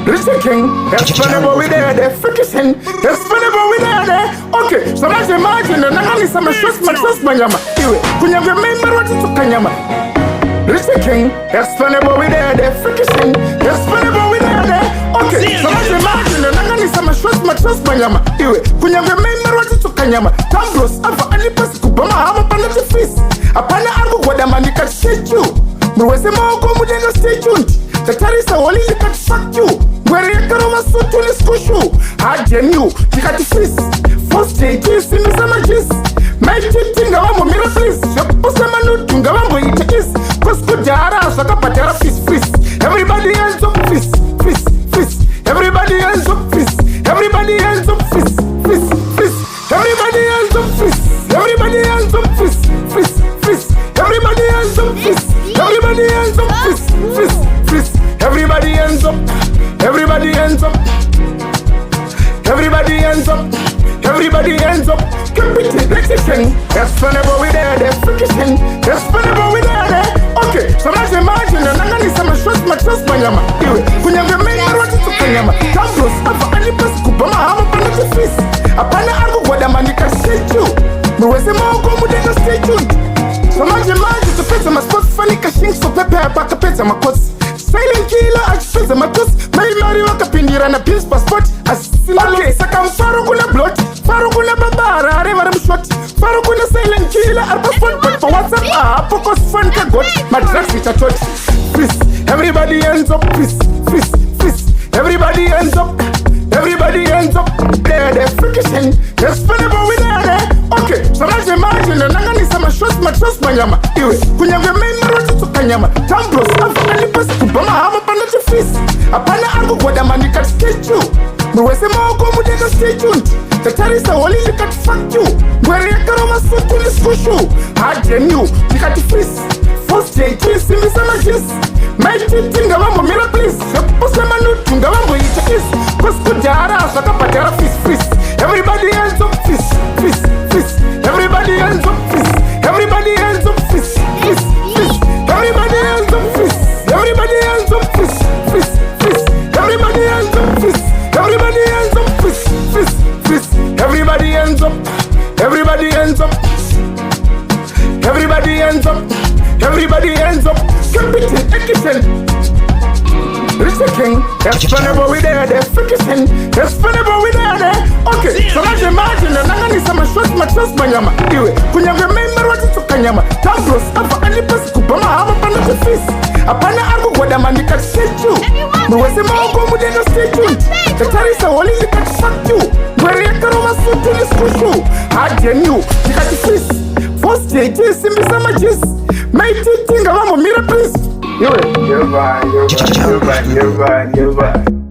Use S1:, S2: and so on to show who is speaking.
S1: Richie King, that's funny boy we there, the friction, that's funny boy we there. Okay, so let's imagine and I need some shots, my trust my yama. When you remember what you took Kanyama. Richie King, that's funny boy we there, the friction, that's funny boy we there. Okay, so let's imagine and I need some shots, my trust my yama. When you remember what you took Kanyama. Tambros, Alpha and Lipas Kubama, I'm a panel of fish. A panel of what a man can shake you. But was a more common stay tuned. The terrorists are only you can fuck you. Where you can also to the school. I gen you got the fist. First day, kiss in the summer kiss. Make it think of a mirror, please. Your Posamanu Tungamo it is. Cosco Jara, Sakapatera fist. Everybody ends up fist. Everybody ends up fist. Everybody ends up fist. Everybody ends up fist. Everybody ends up fist. Everybody ends up fist. Everybody ends up fist. Everybody ends up. Everybody ends up. Everybody ends up. Everybody ends up. Competition. That's funny, but we there. That's friction. That's funny, but we there. Okay, so let's imagine and I need some shots, my trust my yama. When you remember what you took Kanyama. Tambros, Alpha and Lipas Kubama, I'm a panel of fish. A panel of what a man can shake you. But was a more common stay tuned. So much imagine to put my spots funny cashing so pepper back a pet my coats. Silent killer, I spent my coats. May marry walk up in the run a pins passport. As okay, Sakam Farukuna blood, Farukuna Babara, Reverend shot, Farukuna silent killer, I passport, but for what's up, focus fun can go. My drugs with a church. Everybody ends up, everybody ends up. Everybody ends up there, they're friction. They're funny, but we there. Okay, so let's imagine and I need some shots, my trust my yama. When you remember what you took Kanyama. Tambros, Alpha and Lipas Kubama, I'm a panel of fish. A panel of what a man can skate you. But was a more common stay tuned. The terrorists are only you can fuck you. Where you can also to the school. I gen you got the fish. First day, kiss in the summer kiss. Make it think of a mirror, please. Posamanu Tungamo it is. Cosco Jara, Sakapatera fist. Everybody ends up fist. Everybody ends up fist. Everybody ends up fist. Everybody ends up fist. Everybody ends up fist. Everybody ends up fist. Everybody ends up fist. Everybody ends up. Everybody ends up. Everybody ends up. Everybody ends up. Competition. Richie King, that's funny, but we there, they're friction. That's funny, but we there. Okay, so let's imagine and I need some shots, my trust my yama. When you remember what you took Kanyama. Tambros, Alpha and Lipas Kubama, I'm a panel of fish. A panel of what a man can shake you. But was a more common stay tuned. The terrorists are only you can fuck you. Where you can also to the school. I gen you got the fish. First day, kiss in the summer kiss. Make it think of a mirror, please. You're right.